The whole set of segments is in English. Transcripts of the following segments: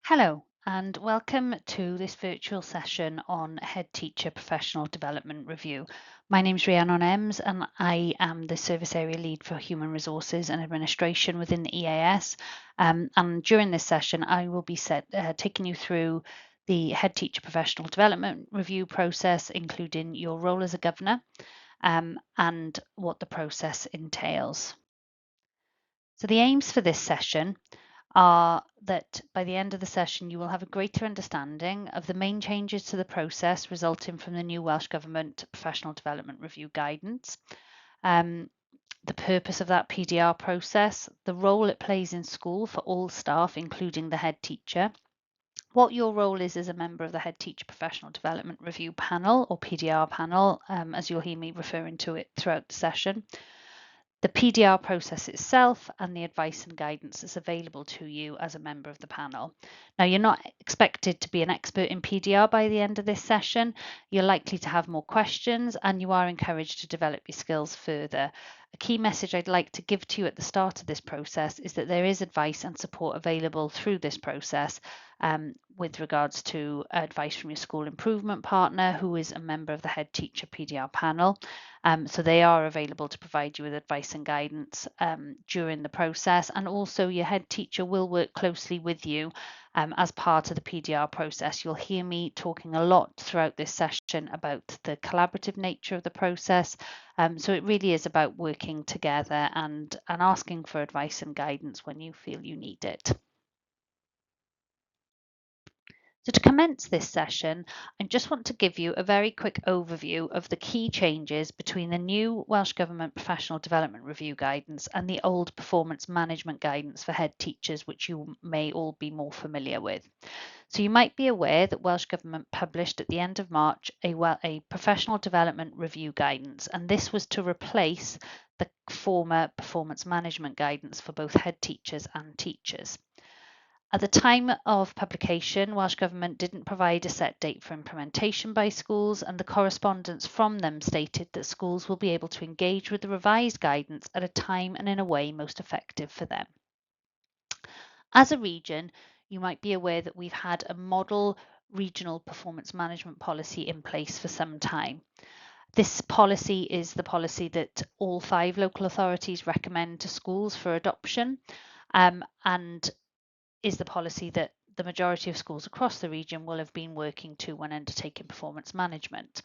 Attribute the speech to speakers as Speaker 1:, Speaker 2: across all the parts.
Speaker 1: Hello, and welcome to this virtual session on Headteacher Professional Development Review. My name is Rhiannon Ems, and I am the Service Area Lead for Human Resources and Administration within the EAS. And during this session, I will be taking you through the Headteacher Professional Development Review process, including your role as a governor and what the process entails. So the aims for this session are that by the end of the session, you will have a greater understanding of the main changes to the process resulting from the new Welsh Government Professional Development Review guidance, the purpose of that PDR process, the role it plays in school for all staff, including the head teacher, what your role is as a member of the Head Teacher Professional Development Review panel or PDR panel, as you'll hear me referring to it throughout the session, the PDR process itself, and the advice and guidance that's available to you as a member of the panel. Now, you're not expected to be an expert in PDR by the end of this session. You're likely to have more questions, and you are encouraged to develop your skills further. A key message I'd like to give to you at the start of this process is that there is advice and support available through this process with regards to advice from your school improvement partner, who is a member of the Head Teacher PDR panel. So they are available to provide you with advice and guidance during the process. And also your head teacher will work closely with you as part of the PDR process. You'll hear me talking a lot throughout this session about the collaborative nature of the process. So it really is about working together and asking for advice and guidance when you feel you need it. So to commence this session, I just want to give you a very quick overview of the key changes between the new Welsh Government Professional Development Review guidance and the old performance management guidance for head teachers, which you may all be more familiar with. So you might be aware that Welsh Government published at the end of March a professional development review guidance, and this was to replace the former performance management guidance for both head teachers and teachers. At the time of publication, Welsh Government didn't provide a set date for implementation by schools, and the correspondence from them stated that schools will be able to engage with the revised guidance at a time and in a way most effective for them. As a region, you might be aware that we've had a model regional performance management policy in place for some time. This policy is the policy that all 5 local authorities recommend to schools for adoption, and is the policy that the majority of schools across the region will have been working to when undertaking performance management.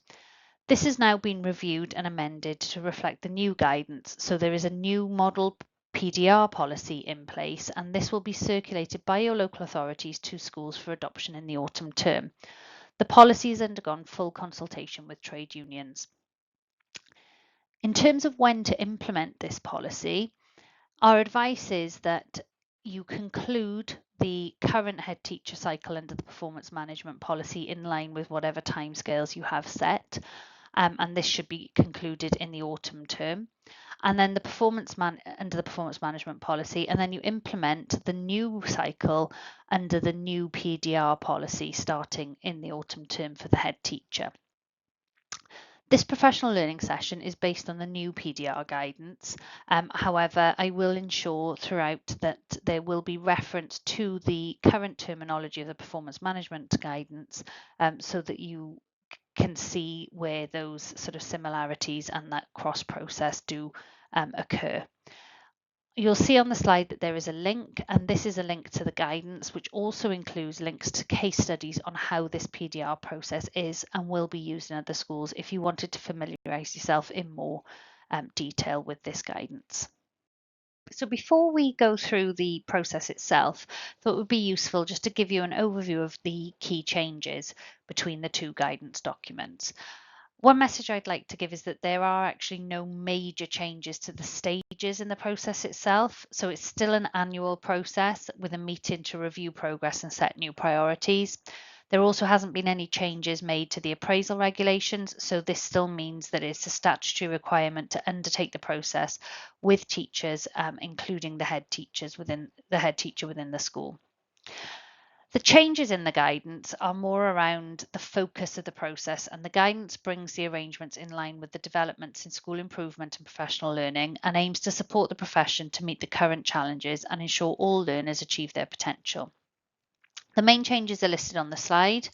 Speaker 1: This has now been reviewed and amended to reflect the new guidance, so there is a new model PDR policy in place, and this will be circulated by your local authorities to schools for adoption in the autumn term. The policy has undergone full consultation with trade unions. In terms of when to implement this policy, our advice is that you conclude the current head teacher cycle under the performance management policy in line with whatever timescales you have set, and this should be concluded in the autumn term. And then under the performance management policy, and then you implement the new cycle under the new PDR policy starting in the autumn term for the head teacher. This professional learning session is based on the new PDR guidance. However, I will ensure throughout that there will be reference to the current terminology of the performance management guidance so that you can see where those sort of similarities and that cross process do occur. You'll see on the slide that there is a link, and this is a link to the guidance, which also includes links to case studies on how this PDR process is and will be used in other schools if you wanted to familiarise yourself in more detail with this guidance. So before we go through the process itself, I thought it would be useful just to give you an overview of the key changes between the 2 guidance documents. One message I'd like to give is that there are actually no major changes to the stages in the process itself. So it's still an annual process with a meeting to review progress and set new priorities. There also hasn't been any changes made to the appraisal regulations, so this still means that it's a statutory requirement to undertake the process with teachers, including the head teacher within the school. The changes in the guidance are more around the focus of the process, and the guidance brings the arrangements in line with the developments in school improvement and professional learning and aims to support the profession to meet the current challenges and ensure all learners achieve their potential. The main changes are listed on the slide.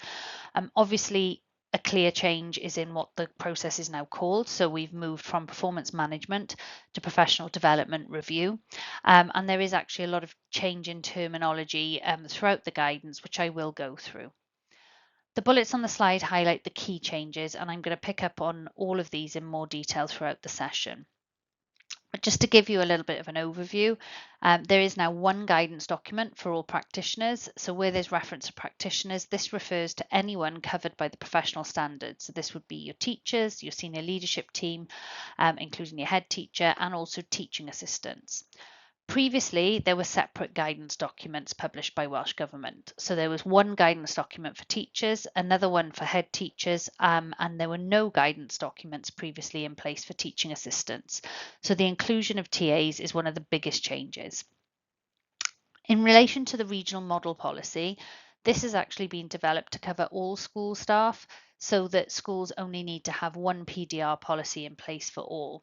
Speaker 1: Obviously, a clear change is in what the process is now called. So we've moved from performance management to professional development review. And there is actually a lot of change in terminology throughout the guidance, which I will go through. The bullets on the slide highlight the key changes, and I'm going to pick up on all of these in more detail throughout the session. But just to give you a little bit of an overview, there is now one guidance document for all practitioners. So where there's reference to practitioners, this refers to anyone covered by the professional standards. So this would be your teachers, your senior leadership team, including your head teacher, and also teaching assistants. Previously, there were separate guidance documents published by Welsh Government. So there was one guidance document for teachers, another one for head teachers, and there were no guidance documents previously in place for teaching assistants. So the inclusion of TAs is one of the biggest changes. In relation to the regional model policy, this has actually been developed to cover all school staff so that schools only need to have one PDR policy in place for all.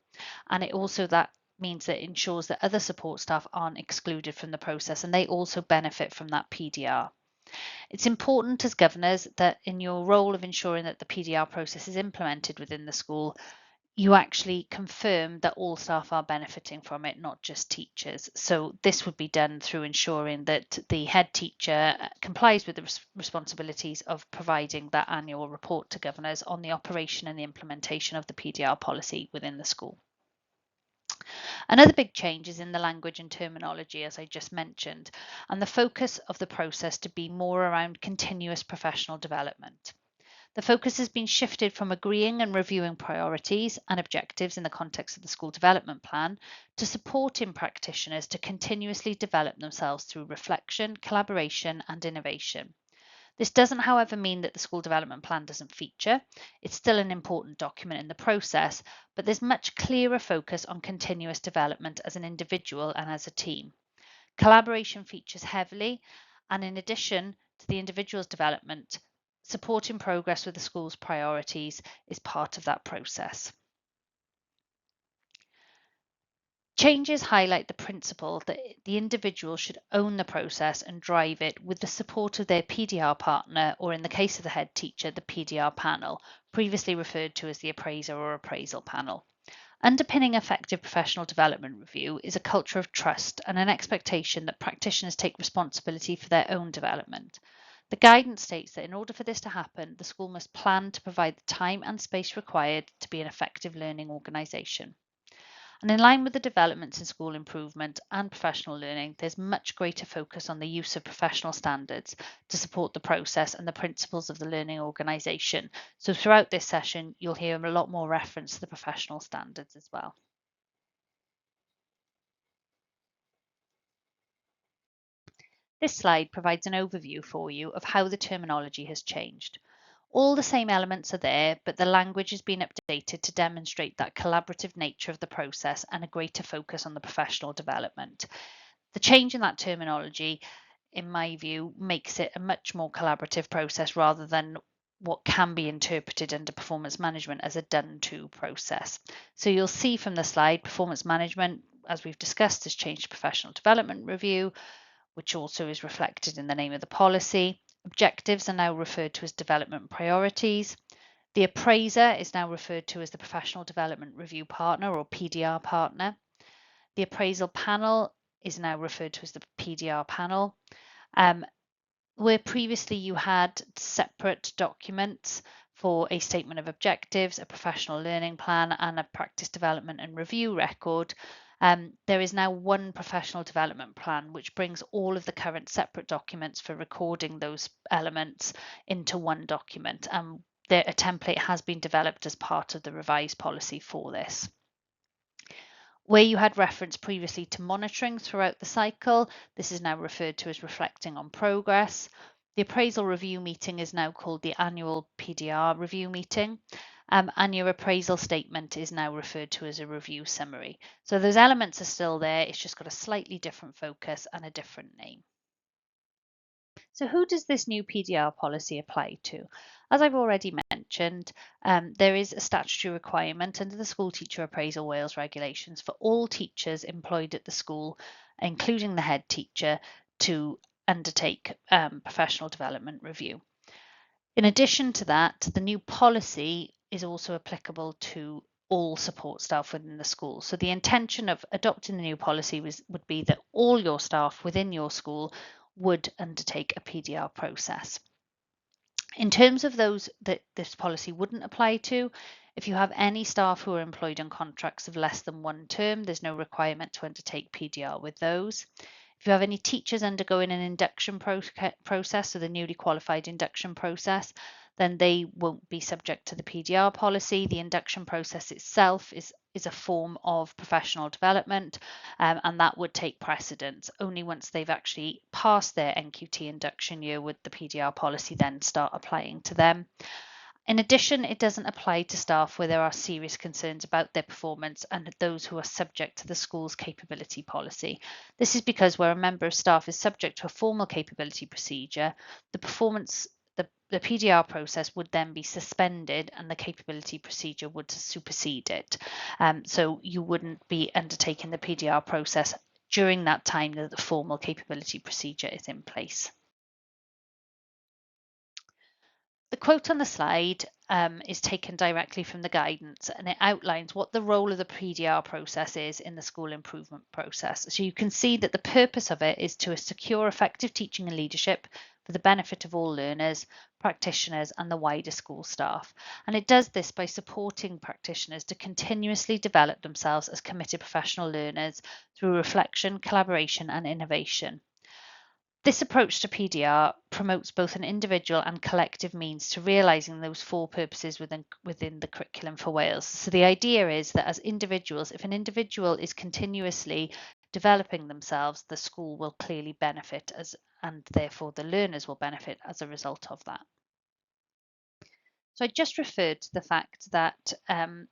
Speaker 1: And it also that means that it ensures that other support staff aren't excluded from the process and they also benefit from that PDR. It's important as governors that in your role of ensuring that the PDR process is implemented within the school, you actually confirm that all staff are benefiting from it, not just teachers. So this would be done through ensuring that the head teacher complies with the responsibilities of providing that annual report to governors on the operation and the implementation of the PDR policy within the school. Another big change is in the language and terminology, as I just mentioned, and the focus of the process to be more around continuous professional development. The focus has been shifted from agreeing and reviewing priorities and objectives in the context of the school development plan to supporting practitioners to continuously develop themselves through reflection, collaboration, and innovation. This doesn't, however, mean that the school development plan doesn't feature. It's still an important document in the process, but there's much clearer focus on continuous development as an individual and as a team. Collaboration features heavily, and in addition to the individual's development, supporting progress with the school's priorities is part of that process. Changes highlight the principle that the individual should own the process and drive it with the support of their PDR partner, or in the case of the head teacher, the PDR panel, previously referred to as the appraiser or appraisal panel. Underpinning effective professional development review is a culture of trust and an expectation that practitioners take responsibility for their own development. The guidance states that in order for this to happen, the school must plan to provide the time and space required to be an effective learning organisation. And in line with the developments in school improvement and professional learning, there's much greater focus on the use of professional standards to support the process and the principles of the learning organisation. So throughout this session, you'll hear a lot more reference to the professional standards as well. This slide provides an overview for you of how the terminology has changed. All the same elements are there, but the language has been updated to demonstrate that collaborative nature of the process and a greater focus on the professional development. The change in that terminology, in my view, makes it a much more collaborative process rather than what can be interpreted under performance management as a done-to process. So you'll see from the slide, performance management, as we've discussed, has changed to professional development review, which also is reflected in the name of the policy. Objectives are now referred to as development priorities. The appraiser is now referred to as the Professional Development Review Partner or PDR partner. The appraisal panel is now referred to as the PDR panel. Where previously you had separate documents for a statement of objectives, a professional learning plan, and a practice development and review record, there is now one professional development plan, which brings all of the current separate documents for recording those elements into one document. A template has been developed as part of the revised policy for this. Where you had reference previously to monitoring throughout the cycle, this is now referred to as reflecting on progress. The appraisal review meeting is now called the annual PDR review meeting. And your appraisal statement is now referred to as a review summary. So those elements are still there, it's just got a slightly different focus and a different name. So who does this new PDR policy apply to? As I've already mentioned, there is a statutory requirement under the School Teacher Appraisal Wales regulations for all teachers employed at the school, including the head teacher, to undertake professional development review. In addition to that, the new policy is also applicable to all support staff within the school. So the intention of adopting the new policy would be that all your staff within your school would undertake a PDR process. In terms of those that this policy wouldn't apply to, if you have any staff who are employed on contracts of less than 1 term, there's no requirement to undertake PDR with those. If you have any teachers undergoing an induction process, so the newly qualified induction process, then they won't be subject to the PDR policy. The induction process itself is a form of professional development, and that would take precedence. Only once they've actually passed their NQT induction year would the PDR policy then start applying to them. In addition, it doesn't apply to staff where there are serious concerns about their performance and those who are subject to the school's capability policy. This is because where a member of staff is subject to a formal capability procedure, the PDR process would then be suspended and the capability procedure would supersede it. So you wouldn't be undertaking the PDR process during that time that the formal capability procedure is in place. The quote on the slide is taken directly from the guidance, and it outlines what the role of the PDR process is in the school improvement process. So you can see that the purpose of it is to secure effective teaching and leadership for the benefit of all learners, practitioners and the wider school staff. And it does this by supporting practitioners to continuously develop themselves as committed professional learners through reflection, collaboration and innovation. This approach to PDR promotes both an individual and collective means to realising those 4 purposes within the curriculum for Wales. So the idea is that as individuals, if an individual is continuously developing themselves, the school will clearly benefit and therefore the learners will benefit as a result of that. So I just referred to the fact that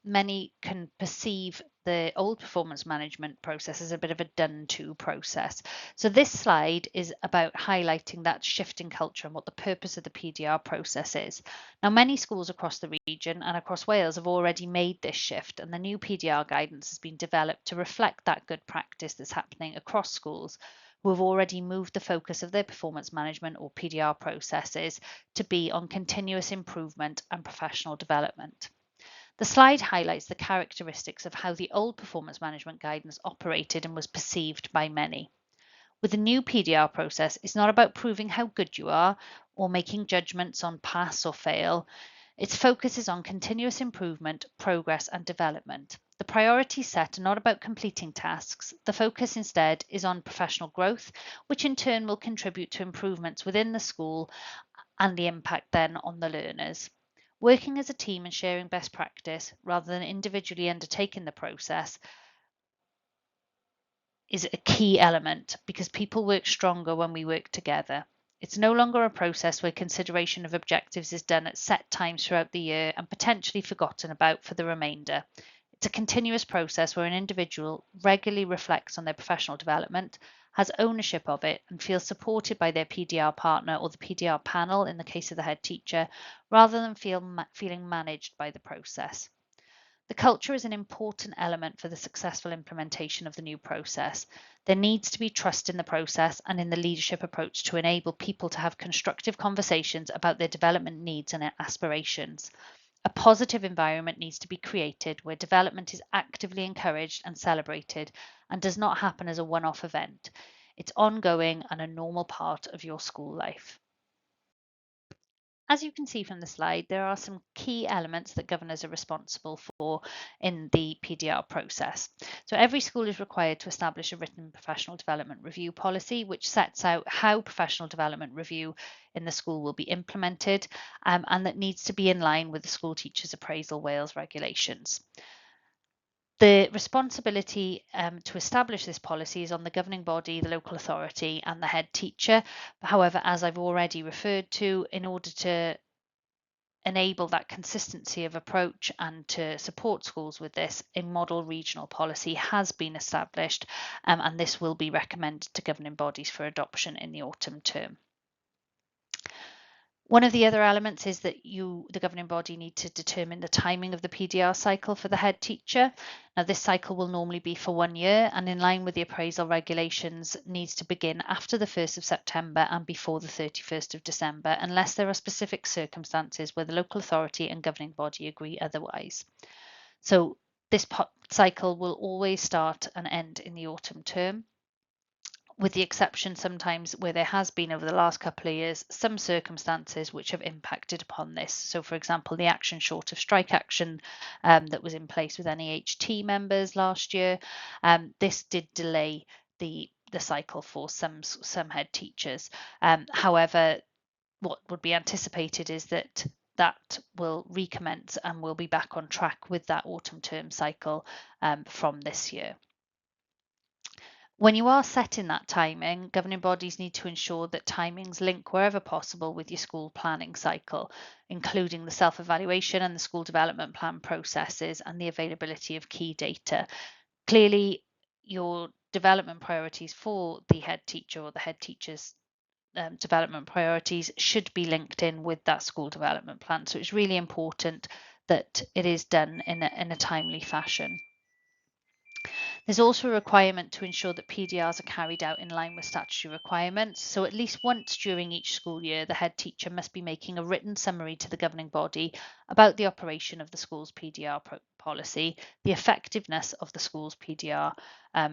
Speaker 1: many can perceive the old performance management process as a bit of a done-to process. So this slide is about highlighting that shift in culture and what the purpose of the PDR process is. Now, many schools across the region and across Wales have already made this shift, and the new PDR guidance has been developed to reflect that good practice that's happening across schools who have already moved the focus of their performance management or PDR processes to be on continuous improvement and professional development. The slide highlights the characteristics of how the old performance management guidance operated and was perceived by many. With the new PDR process, it's not about proving how good you are or making judgments on pass or fail. Its focus is on continuous improvement, progress and development. The priorities set are not about completing tasks. The focus instead is on professional growth, which in turn will contribute to improvements within the school and the impact then on the learners. Working as a team and sharing best practice rather than individually undertaking the process is a key element because people work stronger when we work together. It's no longer a process where consideration of objectives is done at set times throughout the year and potentially forgotten about for the remainder. It's a continuous process where an individual regularly reflects on their professional development, has ownership of it, and feels supported by their PDR partner or the PDR panel in the case of the head teacher, rather than feeling managed by the process. The culture is an important element for the successful implementation of the new process. There needs to be trust in the process and in the leadership approach to enable people to have constructive conversations about their development needs and aspirations. A positive environment needs to be created where development is actively encouraged and celebrated and does not happen as a one-off event. It's ongoing and a normal part of your school life. As you can see from the slide, there are some key elements that governors are responsible for in the PDR process. So every school is required to establish a written professional development review policy, which sets out how professional development review in the school will be implemented, and that needs to be in line with the School Teachers Appraisal Wales regulations. The responsibility to establish this policy is on the governing body, the local authority and the head teacher. However, as I've already referred to, in order to enable that consistency of approach and to support schools with this, a model regional policy has been established, and this will be recommended to governing bodies for adoption in the autumn term. One of the other elements is that the governing body, need to determine the timing of the PDR cycle for the head teacher. Now, this cycle will normally be for 1 year and, in line with the appraisal regulations, needs to begin after the 1st of September and before the 31st of December, unless there are specific circumstances where the local authority and governing body agree otherwise. So this cycle will always start and end in the autumn term, with the exception sometimes where there has been, over the last couple of years, some circumstances which have impacted upon this. So, for example, the action short of strike action that was in place with NEHT members last year, this did delay the cycle for some head teachers. However, what would be anticipated is that will recommence and we'll be back on track with that autumn term cycle from this year. When you are setting that timing, governing bodies need to ensure that timings link wherever possible with your school planning cycle, including the self-evaluation and the school development plan processes and the availability of key data. Clearly, your development priorities for the head teacher or the head teacher's development priorities should be linked in with that school development plan. So it's really important that it is done in a timely fashion. There's also a requirement to ensure that PDRs are carried out in line with statutory requirements. So at least once during each school year, the head teacher must be making a written summary to the governing body about the operation of the school's PDR policy, the effectiveness of the school's PDR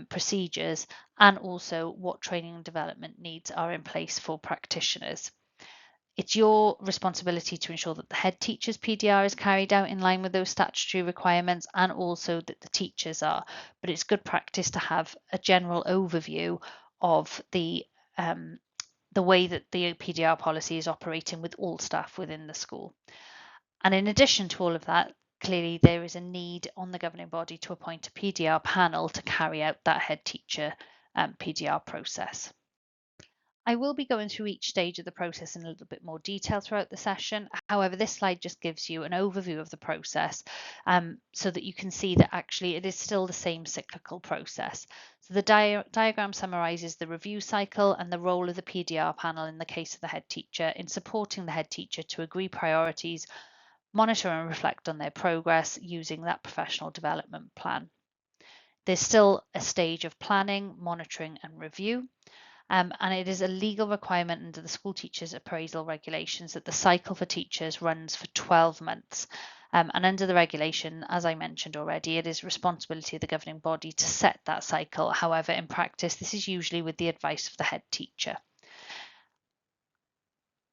Speaker 1: procedures, and also what training and development needs are in place for practitioners. It's your responsibility to ensure that the head teacher's PDR is carried out in line with those statutory requirements, and also that the teachers are. But it's good practice to have a general overview of the way that the PDR policy is operating with all staff within the school. And in addition to all of that, clearly there is a need on the governing body to appoint a PDR panel to carry out that head teacher PDR process. I will be going through each stage of the process in a little bit more detail throughout the session. However, this slide just gives you an overview of the process so that you can see that actually it is still the same cyclical process. So the diagram summarises the review cycle and the role of the PDR panel in the case of the head teacher in supporting the head teacher to agree priorities, monitor and reflect on their progress using that professional development plan. There's still a stage of planning, monitoring and review. And it is a legal requirement under the school teachers appraisal regulations that the cycle for teachers runs for 12 months. And under the regulation, as I mentioned already, it is responsibility of the governing body to set that cycle. However, in practice, this is usually with the advice of the head teacher.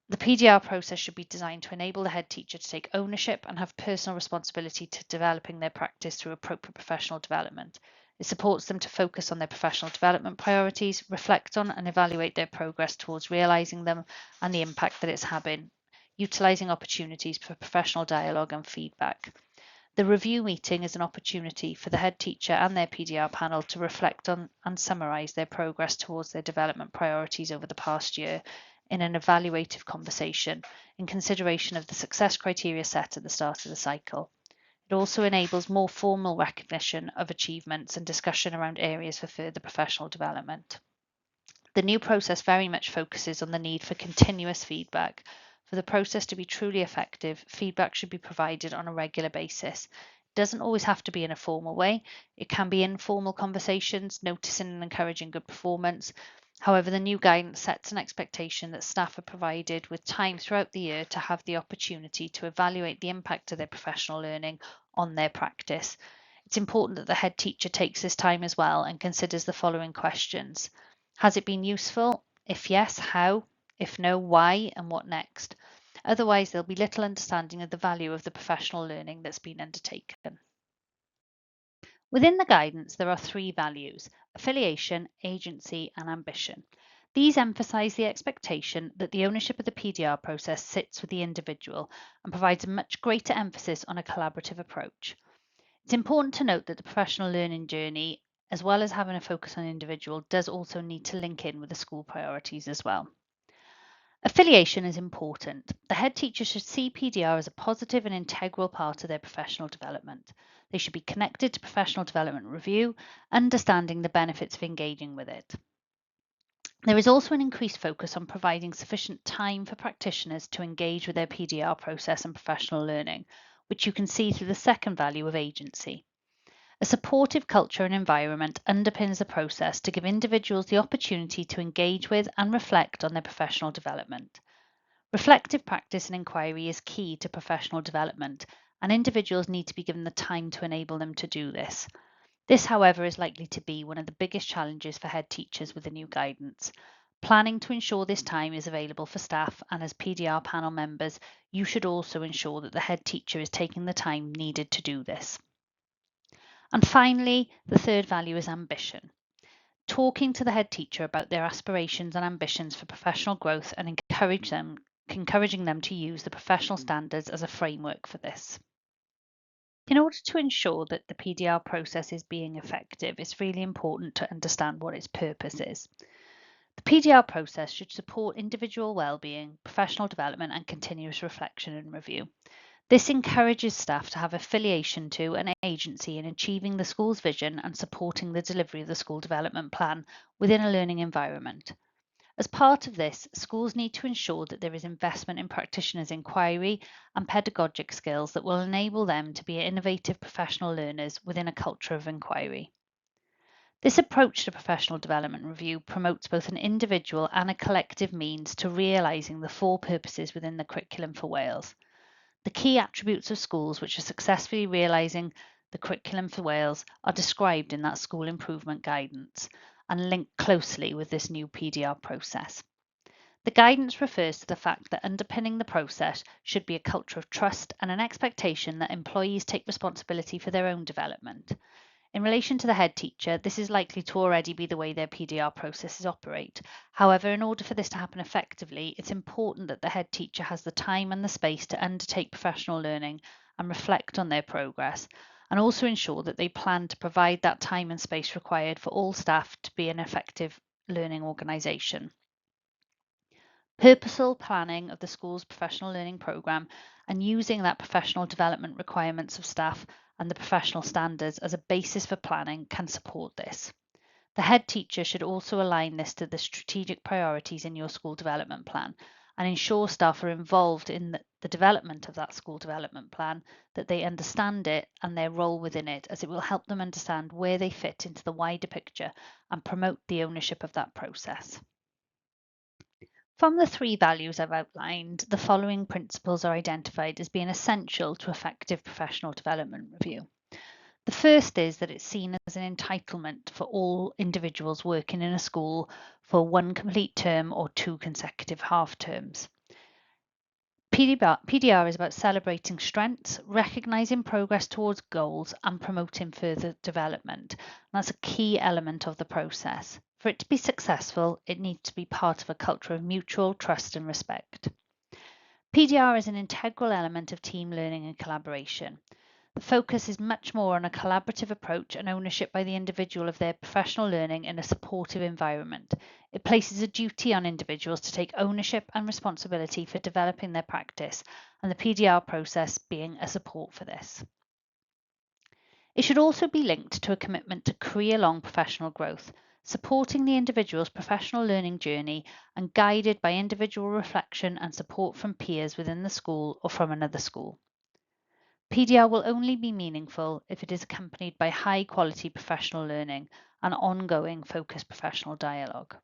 Speaker 1: The PDR process should be designed to enable the head teacher to take ownership and have personal responsibility to developing their practice through appropriate professional development. It supports them to focus on their professional development priorities, reflect on and evaluate their progress towards realising them and the impact that it's having, utilising opportunities for professional dialogue and feedback. The review meeting is an opportunity for the head teacher and their PDR panel to reflect on and summarise their progress towards their development priorities over the past year in an evaluative conversation in consideration of the success criteria set at the start of the cycle. It also enables more formal recognition of achievements and discussion around areas for further professional development. The new process very much focuses on the need for continuous feedback. For the process to be truly effective, feedback should be provided on a regular basis. It doesn't always have to be in a formal way. It can be informal conversations, noticing and encouraging good performance. However, the new guidance sets an expectation that staff are provided with time throughout the year to have the opportunity to evaluate the impact of their professional learning on their practice. It's important that the head teacher takes this time as well and considers the following questions. Has it been useful? If yes, how? If no, why and what next? Otherwise, there'll be little understanding of the value of the professional learning that's been undertaken. Within the guidance, there are 3 values: affiliation, agency, and ambition. These emphasise the expectation that the ownership of the PDR process sits with the individual and provides a much greater emphasis on a collaborative approach. It's important to note that the professional learning journey, as well as having a focus on the individual, does also need to link in with the school priorities as well. Affiliation is important. The head teacher should see PDR as a positive and integral part of their professional development. They should be connected to professional development review, understanding the benefits of engaging with it. There is also an increased focus on providing sufficient time for practitioners to engage with their PDR process and professional learning, which you can see through the second value of agency. A supportive culture and environment underpins the process to give individuals the opportunity to engage with and reflect on their professional development. Reflective practice and inquiry is key to professional development, and individuals need to be given the time to enable them to do this. This, however, is likely to be one of the biggest challenges for head teachers with the new guidance. Planning to ensure this time is available for staff, and as PDR panel members, you should also ensure that the head teacher is taking the time needed to do this. And finally, the third value is ambition. Talking to the head teacher about their aspirations and ambitions for professional growth and encouraging them to use the professional standards as a framework for this. In order to ensure that the PDR process is being effective, it's really important to understand what its purpose is. The PDR process should support individual well-being, professional development, and continuous reflection and review. This encourages staff to have affiliation to and agency in achieving the school's vision and supporting the delivery of the school development plan within a learning environment. As part of this, schools need to ensure that there is investment in practitioners' inquiry and pedagogic skills that will enable them to be innovative professional learners within a culture of inquiry. This approach to professional development review promotes both an individual and a collective means to realising the four purposes within the curriculum for Wales. The key attributes of schools which are successfully realising the curriculum for Wales are described in that school improvement guidance and linked closely with this new PDR process. The guidance refers to the fact that underpinning the process should be a culture of trust and an expectation that employees take responsibility for their own development. In relation to the head teacher, this is likely to already be the way their PDR processes operate. However, in order for this to happen effectively, it's important that the head teacher has the time and the space to undertake professional learning and reflect on their progress, and also ensure that they plan to provide that time and space required for all staff to be an effective learning organisation. Purposeful planning of the school's professional learning programme and using that professional development requirements of staff and the professional standards as a basis for planning can support this. The head teacher should also align this to the strategic priorities in your school development plan and ensure staff are involved in the development of that school development plan, that they understand it and their role within it, as it will help them understand where they fit into the wider picture and promote the ownership of that process. From the three values I've outlined, the following principles are identified as being essential to effective professional development review. The first is that it's seen as an entitlement for all individuals working in a school for one complete term or two consecutive half terms. PDR is about celebrating strengths, recognising progress towards goals, and promoting further development. And that's a key element of the process. For it to be successful, it needs to be part of a culture of mutual trust and respect. PDR is an integral element of team learning and collaboration. The focus is much more on a collaborative approach and ownership by the individual of their professional learning in a supportive environment. It places a duty on individuals to take ownership and responsibility for developing their practice, and the PDR process being a support for this. It should also be linked to a commitment to career-long professional growth, supporting the individual's professional learning journey and guided by individual reflection and support from peers within the school or from another school. PDR will only be meaningful if it is accompanied by high quality professional learning and ongoing focused professional dialogue.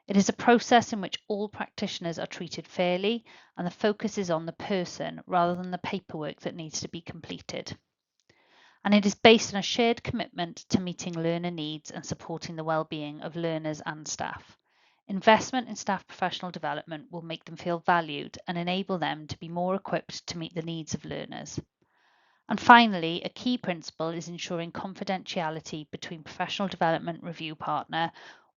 Speaker 1: It is a process in which all practitioners are treated fairly and the focus is on the person rather than the paperwork that needs to be completed. And it is based on a shared commitment to meeting learner needs and supporting the well-being of learners and staff. Investment in staff professional development will make them feel valued and enable them to be more equipped to meet the needs of learners. And finally, a key principle is ensuring confidentiality between professional development review partner,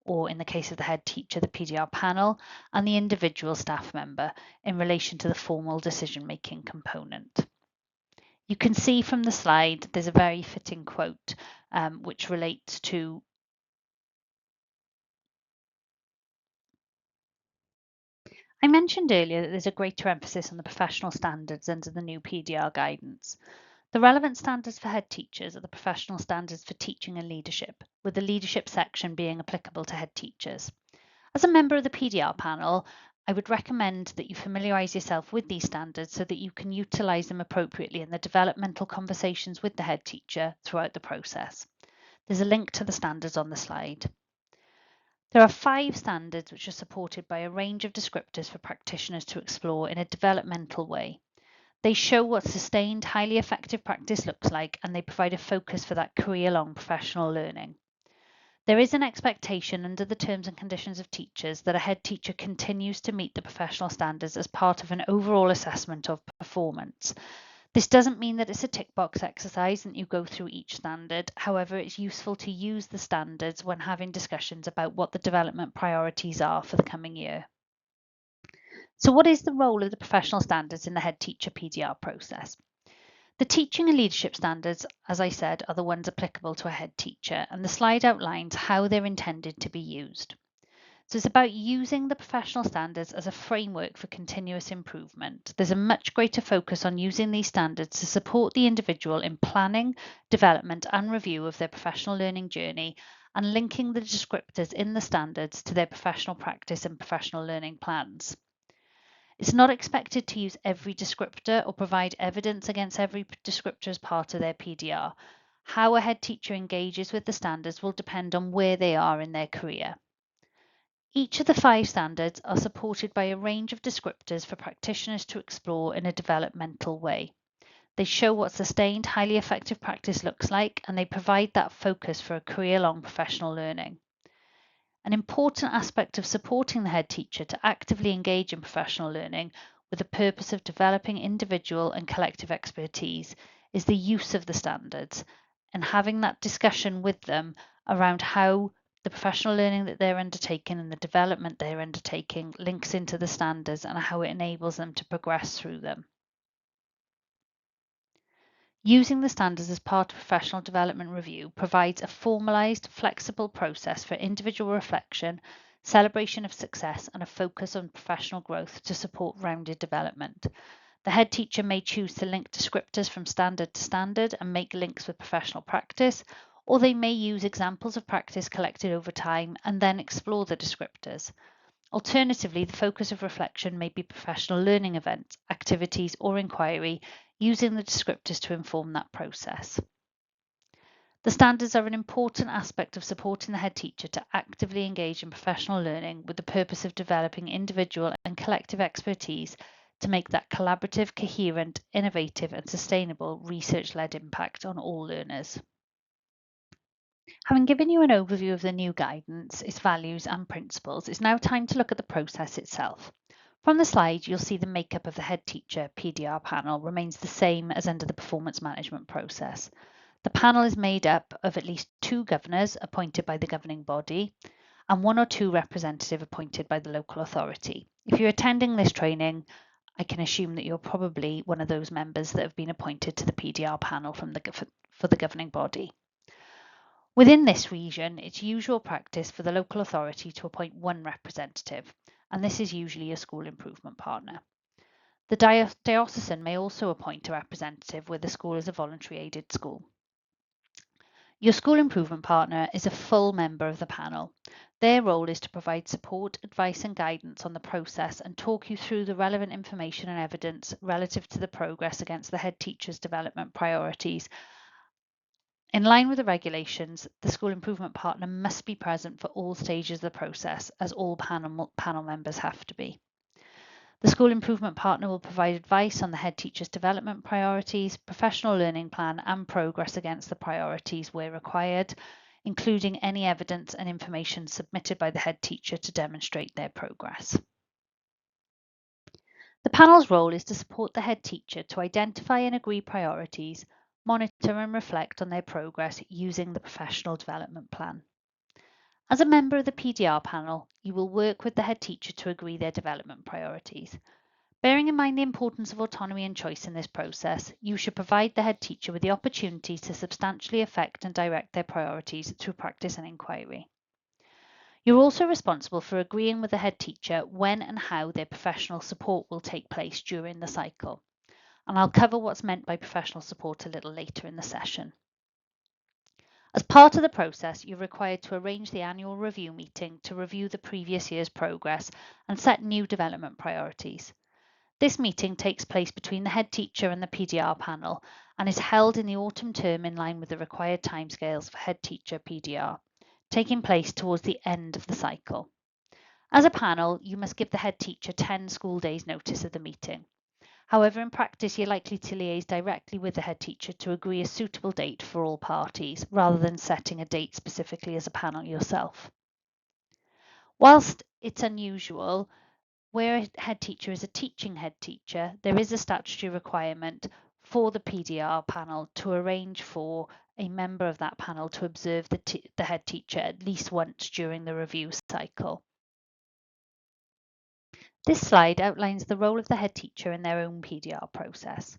Speaker 1: or in the case of the head teacher, the PDR panel, and the individual staff member in relation to the formal decision-making component. You can see from the slide, there's a very fitting quote which relates to I mentioned earlier that there's a greater emphasis on the professional standards under the new PDR guidance. The relevant standards for head teachers are the professional standards for teaching and leadership, with the leadership section being applicable to head teachers. As a member of the PDR panel, I would recommend that you familiarise yourself with these standards so that you can utilise them appropriately in the developmental conversations with the head teacher throughout the process. There's a link to the standards on the slide. There are 5 standards which are supported by a range of descriptors for practitioners to explore in a developmental way. They show what sustained, highly effective practice looks like, and they provide a focus for that career-long professional learning. There is an expectation under the terms and conditions of teachers that a head teacher continues to meet the professional standards as part of an overall assessment of performance. This doesn't mean that it's a tick box exercise and you go through each standard. However, it's useful to use the standards when having discussions about what the development priorities are for the coming year. So what is the role of the professional standards in the head teacher PDR process? The teaching and leadership standards, as I said, are the ones applicable to a head teacher, and the slide outlines how they're intended to be used. So it's about using the professional standards as a framework for continuous improvement. There's a much greater focus on using these standards to support the individual in planning, development and review of their professional learning journey, and linking the descriptors in the standards to their professional practice and professional learning plans. It's not expected to use every descriptor or provide evidence against every descriptor as part of their PDR. How a head teacher engages with the standards will depend on where they are in their career. Each of the 5 standards are supported by a range of descriptors for practitioners to explore in a developmental way. They show what sustained, highly effective practice looks like, and they provide that focus for a career-long professional learning. An important aspect of supporting the head teacher to actively engage in professional learning with the purpose of developing individual and collective expertise is the use of the standards and having that discussion with them around how the professional learning that they're undertaking and the development they're undertaking links into the standards and how it enables them to progress through them. Using the standards as part of professional development review provides a formalised, flexible process for individual reflection, celebration of success, and a focus on professional growth to support rounded development. The head teacher may choose to link descriptors from standard to standard and make links with professional practice, or they may use examples of practice collected over time and then explore the descriptors. Alternatively, the focus of reflection may be professional learning events, activities, or inquiry, using the descriptors to inform that process. The standards are an important aspect of supporting the head teacher to actively engage in professional learning with the purpose of developing individual and collective expertise to make that collaborative, coherent, innovative, and sustainable research-led impact on all learners. Having given you an overview of the new guidance, its values and principles, it's now time to look at the process itself. From the slide, you'll see the makeup of the head teacher PDR panel remains the same as under the performance management process. The panel is made up of at least 2 governors appointed by the governing body and 1 or 2 representatives appointed by the local authority. If you're attending this training, I can assume that you're probably one of those members that have been appointed to the PDR panel for the governing body. Within this region, it's usual practice for the local authority to appoint 1 representative, and this is usually a school improvement partner. The diocesan may also appoint a representative where the school is a voluntary aided school. Your school improvement partner is a full member of the panel. Their role is to provide support, advice and guidance on the process and talk you through the relevant information and evidence relative to the progress against the head teacher's development priorities. In line with the regulations, the school improvement partner must be present for all stages of the process, as all panel members have to be. The school improvement partner will provide advice on the head teacher's development priorities, professional learning plan and progress against the priorities where required, including any evidence and information submitted by the head teacher to demonstrate their progress. The panel's role is to support the head teacher to identify and agree priorities, monitor and reflect on their progress using the professional development plan. As a member of the PDR panel, you will work with the head teacher to agree their development priorities. Bearing in mind the importance of autonomy and choice in this process, you should provide the head teacher with the opportunity to substantially affect and direct their priorities through practice and inquiry. You're also responsible for agreeing with the head teacher when and how their professional support will take place during the cycle. And I'll cover what's meant by professional support a little later in the session. As part of the process, you're required to arrange the annual review meeting to review the previous year's progress and set new development priorities. This meeting takes place between the head teacher and the PDR panel and is held in the autumn term in line with the required timescales for head teacher PDR, taking place towards the end of the cycle. As a panel, you must give the head teacher 10 school days notice of the meeting. However, in practice, you're likely to liaise directly with the head teacher to agree a suitable date for all parties, rather than setting a date specifically as a panel yourself. Whilst it's unusual, where a head teacher is a teaching head teacher, there is a statutory requirement for the PDR panel to arrange for a member of that panel to observe the head teacher at least once during the review cycle. This slide outlines the role of the head teacher in their own PDR process.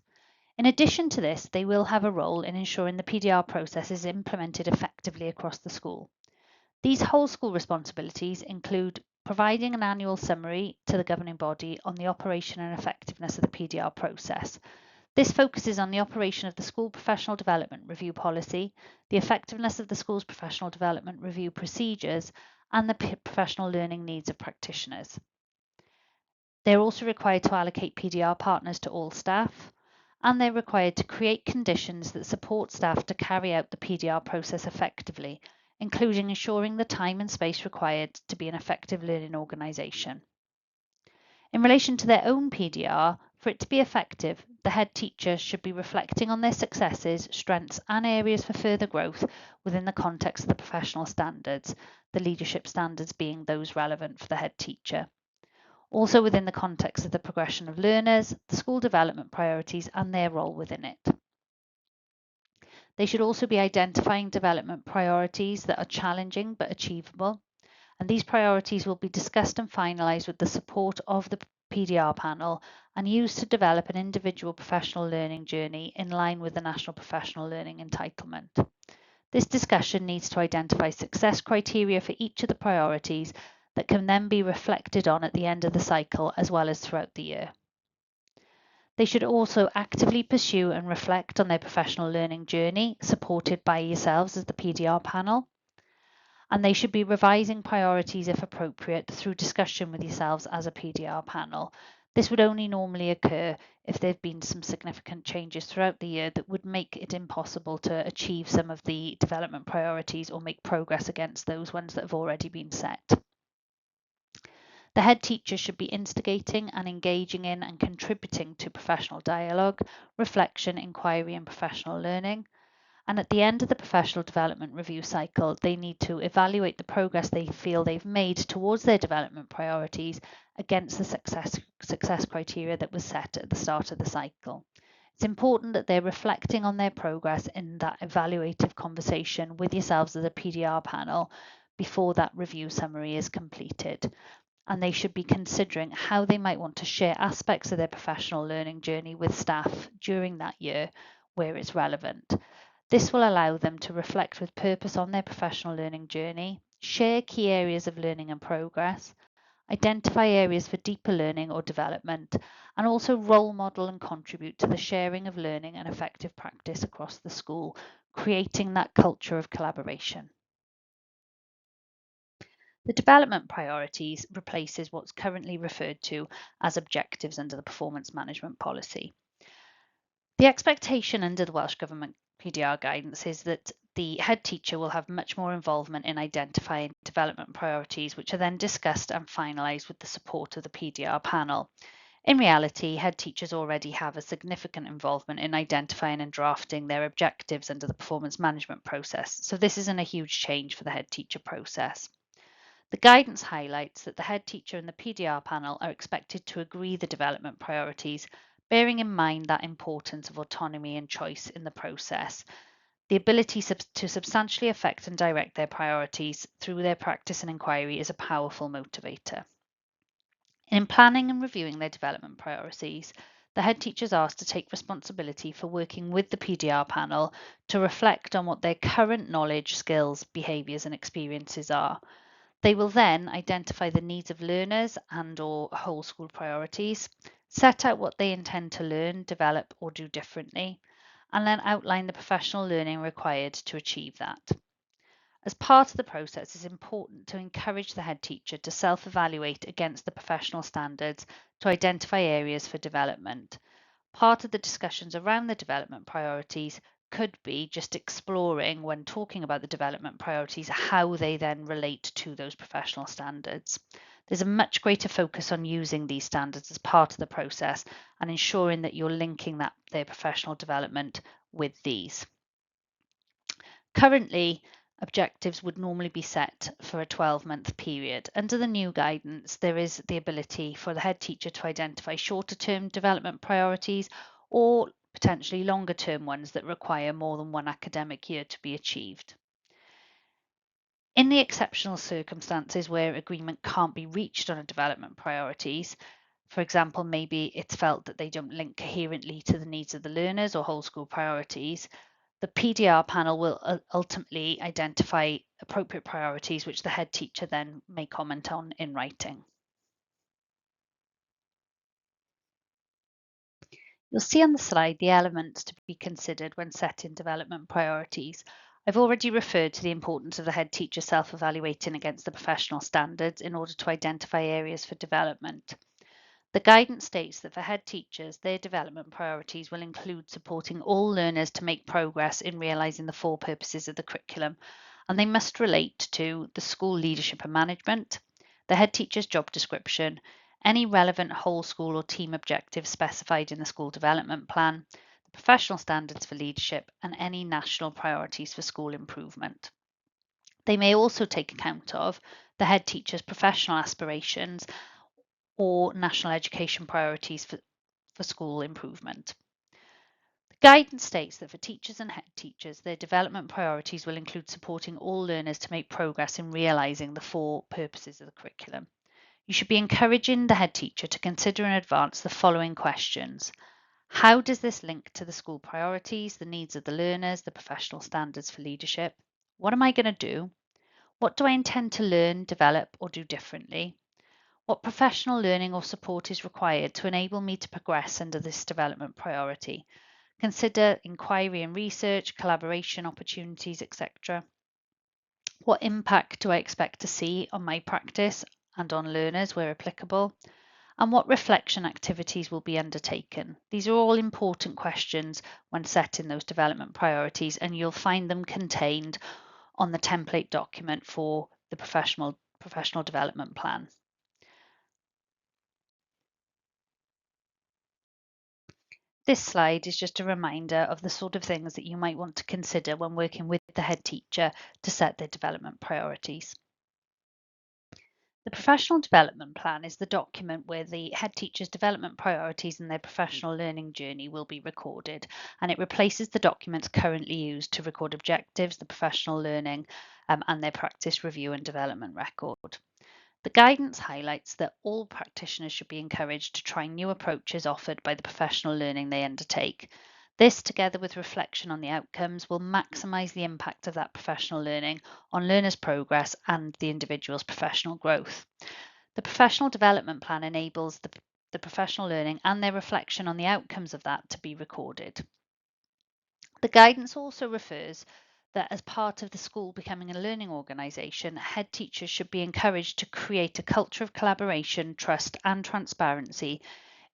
Speaker 1: In addition to this, they will have a role in ensuring the PDR process is implemented effectively across the school. These whole school responsibilities include providing an annual summary to the governing body on the operation and effectiveness of the PDR process. This focuses on the operation of the school professional development review policy, the effectiveness of the school's professional development review procedures, and the professional learning needs of practitioners. They are also required to allocate PDR partners to all staff, and they're required to create conditions that support staff to carry out the PDR process effectively, including ensuring the time and space required to be an effective learning organisation. In relation to their own PDR, for it to be effective, the head teacher should be reflecting on their successes, strengths and areas for further growth within the context of the professional standards, the leadership standards being those relevant for the head teacher. Also within the context of the progression of learners, the school development priorities and their role within it. They should also be identifying development priorities that are challenging but achievable, and these priorities will be discussed and finalised with the support of the PDR panel and used to develop an individual professional learning journey in line with the National Professional Learning Entitlement. This discussion needs to identify success criteria for each of the priorities that can then be reflected on at the end of the cycle as well as throughout the year. They should also actively pursue and reflect on their professional learning journey, supported by yourselves as the PDR panel. And they should be revising priorities if appropriate through discussion with yourselves as a PDR panel. This would only normally occur if there have been some significant changes throughout the year that would make it impossible to achieve some of the development priorities or make progress against those ones that have already been set. The head teacher should be instigating and engaging in and contributing to professional dialogue, reflection, inquiry and professional learning. And at the end of the professional development review cycle, they need to evaluate the progress they feel they've made towards their development priorities against the success criteria that was set at the start of the cycle. It's important that they're reflecting on their progress in that evaluative conversation with yourselves as a PDR panel before that review summary is completed. And they should be considering how they might want to share aspects of their professional learning journey with staff during that year where it's relevant. This will allow them to reflect with purpose on their professional learning journey, share key areas of learning and progress, identify areas for deeper learning or development, and also role model and contribute to the sharing of learning and effective practice across the school, creating that culture of collaboration. The development priorities replaces what's currently referred to as objectives under the performance management policy. The expectation under the Welsh Government PDR guidance is that the head teacher will have much more involvement in identifying development priorities, which are then discussed and finalised with the support of the PDR panel. In reality, head teachers already have a significant involvement in identifying and drafting their objectives under the performance management process, so this isn't a huge change for the head teacher process. The guidance highlights that the head teacher and the PDR panel are expected to agree the development priorities, bearing in mind that importance of autonomy and choice in the process. The ability to substantially affect and direct their priorities through their practice and inquiry is a powerful motivator. In planning and reviewing their development priorities, the head teacher is asked to take responsibility for working with the PDR panel to reflect on what their current knowledge, skills, behaviours and experiences are. They will then identify the needs of learners and/or whole school priorities, set out what they intend to learn, develop or do differently, and then outline the professional learning required to achieve that. As part of the process, it's important to encourage the head teacher to self-evaluate against the professional standards to identify areas for development. Part of the discussions around the development priorities could be just exploring, when talking about the development priorities, how they then relate to those professional standards. There's a much greater focus on using these standards as part of the process and ensuring that you're linking their professional development with these. Currently, objectives would normally be set for a 12-month period. Under the new guidance, there is the ability for the head teacher to identify shorter-term development priorities or potentially longer-term ones that require more than one academic year to be achieved. In the exceptional circumstances where agreement can't be reached on a development priorities, for example, maybe it's felt that they don't link coherently to the needs of the learners or whole school priorities, the PDR panel will ultimately identify appropriate priorities which the head teacher then may comment on in writing. You'll see on the slide the elements to be considered when setting development priorities. I've already referred to the importance of the head teacher self-evaluating against the professional standards in order to identify areas for development. The guidance states that for head teachers, their development priorities will include supporting all learners to make progress in realising the 4 purposes of the curriculum, and they must relate to the school leadership and management, the head teacher's job description, any relevant whole school or team objectives specified in the school development plan, the professional standards for leadership, and any national priorities for school improvement. They may also take account of the head teacher's professional aspirations or national education priorities for school improvement. The guidance states that for teachers and head teachers, their development priorities will include supporting all learners to make progress in realising the 4 purposes of the curriculum. You should be encouraging the head teacher to consider in advance the following questions. How does this link to the school priorities, the needs of the learners, the professional standards for leadership? What am I going to do? What do I intend to learn, develop, or do differently? What professional learning or support is required to enable me to progress under this development priority? Consider inquiry and research, collaboration opportunities, etc. What impact do I expect to see on my practice and on learners where applicable? And what reflection activities will be undertaken? These are all important questions when setting those development priorities, and you'll find them contained on the template document for the professional development plan. This slide is just a reminder of the sort of things that you might want to consider when working with the head teacher to set their development priorities. The professional development plan is the document where the head teacher's development priorities and their professional learning journey will be recorded, and it replaces the documents currently used to record objectives, the professional learning, and their practice review and development record. The guidance highlights that all practitioners should be encouraged to try new approaches offered by the professional learning they undertake. This, together with reflection on the outcomes, will maximise the impact of that professional learning on learners' progress and the individual's professional growth. The professional development plan enables the professional learning and their reflection on the outcomes of that to be recorded. The guidance also refers that as part of the school becoming a learning organisation, head teachers should be encouraged to create a culture of collaboration, trust and transparency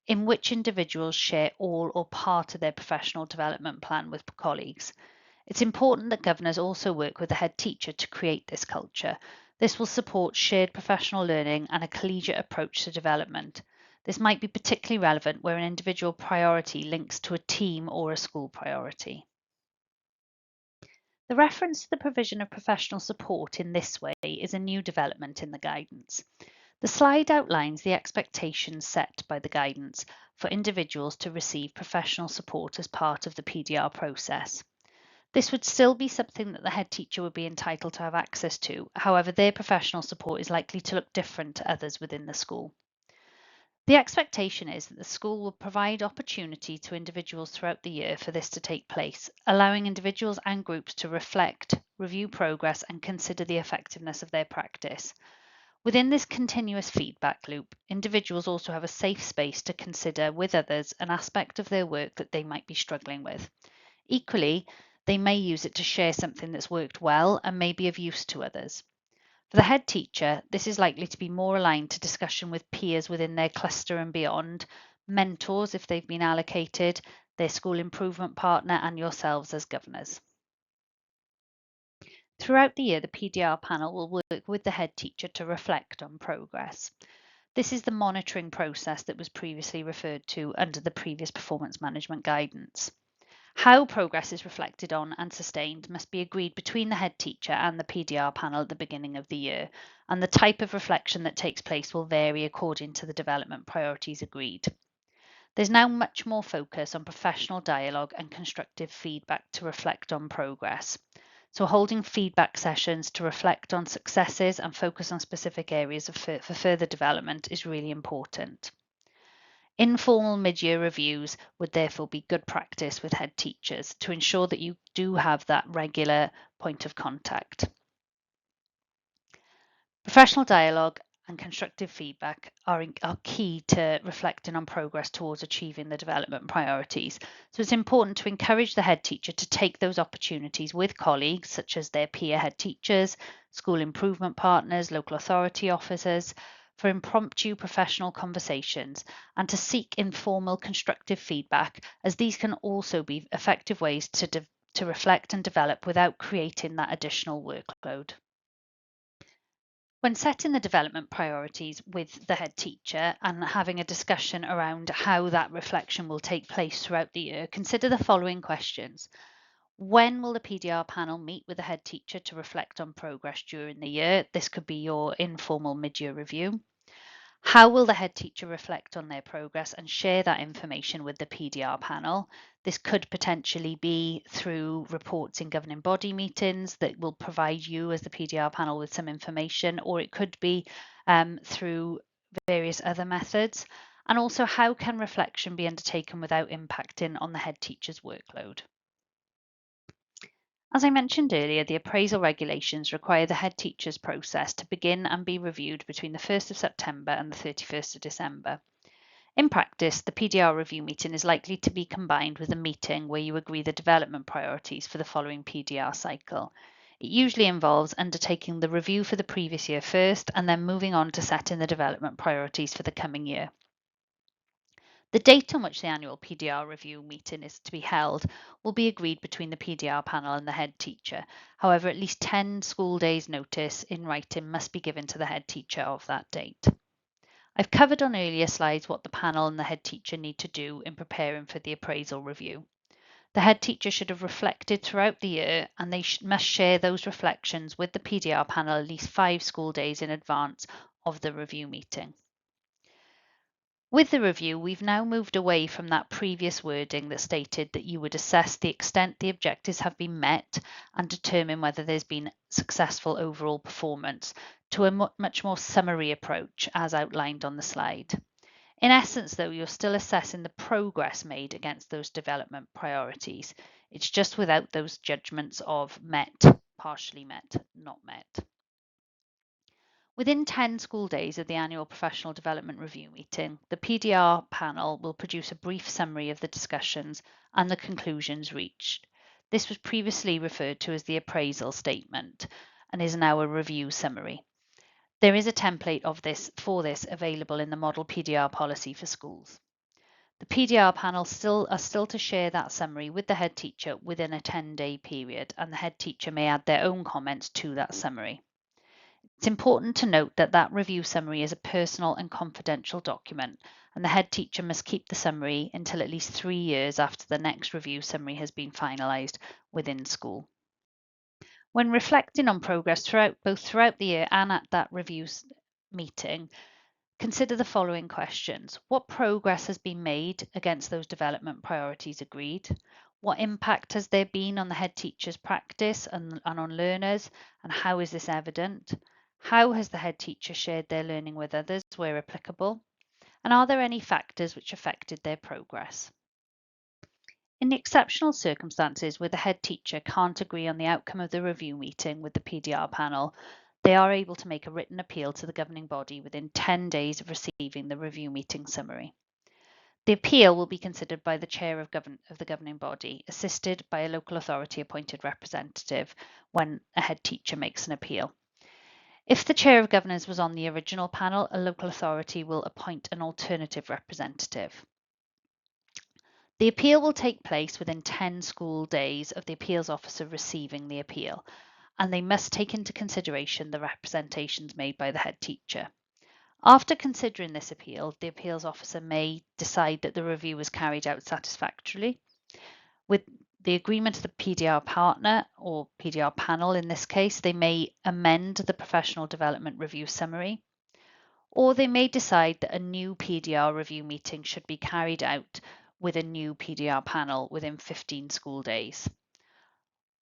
Speaker 1: in which individuals share all or part of their professional development plan with colleagues. It's important that governors also work with the head teacher to create this culture. This will support shared professional learning and a collegiate approach to development. This might be particularly relevant where an individual priority links to a team or a school priority. The reference to the provision of professional support in this way is a new development in the guidance. The slide outlines the expectations set by the guidance for individuals to receive professional support as part of the PDR process. This would still be something that the head teacher would be entitled to have access to. However, their professional support is likely to look different to others within the school. The expectation is that the school will provide opportunity to individuals throughout the year for this to take place, allowing individuals and groups to reflect, review progress, and consider the effectiveness of their practice. Within this continuous feedback loop, individuals also have a safe space to consider with others an aspect of their work that they might be struggling with. Equally, They may use it to share something that's worked well and may be of use to others. For the head teacher, this is likely to be more aligned to discussion with peers within their cluster and beyond, mentors if they've been allocated, their school improvement partner, and yourselves as governors. Throughout the year, the PDR panel will work with the head teacher to reflect on progress. This is the monitoring process that was previously referred to under the previous performance management guidance. How progress is reflected on and sustained must be agreed between the head teacher and the PDR panel at the beginning of the year, and the type of reflection that takes place will vary according to the development priorities agreed. There's now much more focus on professional dialogue and constructive feedback to reflect on progress. So holding feedback sessions to reflect on successes and focus on specific areas for further development is really important. Informal mid-year reviews would therefore be good practice with head teachers to ensure that you do have that regular point of contact. Professional dialogue and constructive feedback are key to reflecting on progress towards achieving the development priorities. So it's important to encourage the head teacher to take those opportunities with colleagues, such as their peer head teachers, school improvement partners, local authority officers, for impromptu professional conversations, and to seek informal constructive feedback, as these can also be effective ways to reflect and develop without creating that additional workload. When setting the development priorities with the head teacher and having a discussion around how that reflection will take place throughout the year, consider the following questions. When will the PDR panel meet with the head teacher to reflect on progress during the year? This could be your informal mid-year review. How will the head teacher reflect on their progress and share that information with the PDR panel? This could potentially be through reports in governing body meetings that will provide you as the PDR panel with some information, or it could be through various other methods. And also, how can reflection be undertaken without impacting on the head teacher's workload? As I mentioned earlier, the appraisal regulations require the head teacher's process to begin and be reviewed between the 1st of September and the 31st of December. In practice, the PDR review meeting is likely to be combined with a meeting where you agree the development priorities for the following PDR cycle. It usually involves undertaking the review for the previous year first and then moving on to setting the development priorities for the coming year. The date on which the annual PDR review meeting is to be held will be agreed between the PDR panel and the head teacher. However, at least 10 school days notice in writing must be given to the head teacher of that date. I've covered on earlier slides what the panel and the head teacher need to do in preparing for the appraisal review. The head teacher should have reflected throughout the year, and they must share those reflections with the PDR panel at least 5 school days in advance of the review meeting. With the review, we've now moved away from that previous wording that stated that you would assess the extent the objectives have been met and determine whether there's been successful overall performance to a much more summary approach as outlined on the slide. In essence, though, you're still assessing the progress made against those development priorities. It's just without those judgments of met, partially met, not met. Within 10 school days of the annual professional development review meeting, the PDR panel will produce a brief summary of the discussions and the conclusions reached. This was previously referred to as the appraisal statement and is now a review summary. There is a template of this available in the model PDR policy for schools. The PDR panel are still to share that summary with the head teacher within a 10-day period, and the head teacher may add their own comments to that summary. It's important to note that that review summary is a personal and confidential document, and the head teacher must keep the summary until at least 3 years after the next review summary has been finalised within school. When reflecting on progress both throughout the year and at that review meeting, consider the following questions. What progress has been made against those development priorities agreed? What impact has there been on the head teacher's practice and on learners, and how is this evident? How has the head teacher shared their learning with others where applicable? And are there any factors which affected their progress? In the exceptional circumstances where the head teacher can't agree on the outcome of the review meeting with the PDR panel, they are able to make a written appeal to the governing body within 10 days of receiving the review meeting summary. The appeal will be considered by the chair of the governing body, assisted by a local authority appointed representative when a head teacher makes an appeal. If the chair of governors was on the original panel, a local authority will appoint an alternative representative. The appeal will take place within 10 school days of the appeals officer receiving the appeal, and they must take into consideration the representations made by the head teacher. After considering this appeal, the appeals officer may decide that the review was carried out satisfactorily. With the agreement of the PDR partner, or PDR panel in this case, they may amend the professional development review summary, or they may decide that a new PDR review meeting should be carried out with a new PDR panel within 15 school days.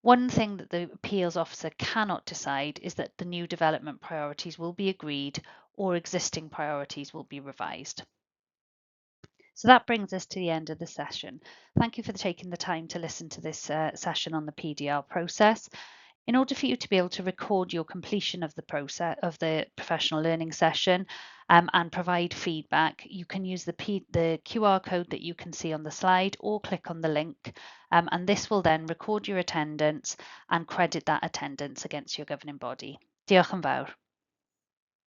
Speaker 1: One thing that the appeals officer cannot decide is that the new development priorities will be agreed or existing priorities will be revised. So that brings us to the end of the session. Thank you for taking the time to listen to this session on the PDR process. In order for you to be able to record your completion of the process of the professional learning session and provide feedback, you can use the QR code that you can see on the slide or click on the link, and this will then record your attendance and credit that attendance against your governing body. Diolch yn fawr.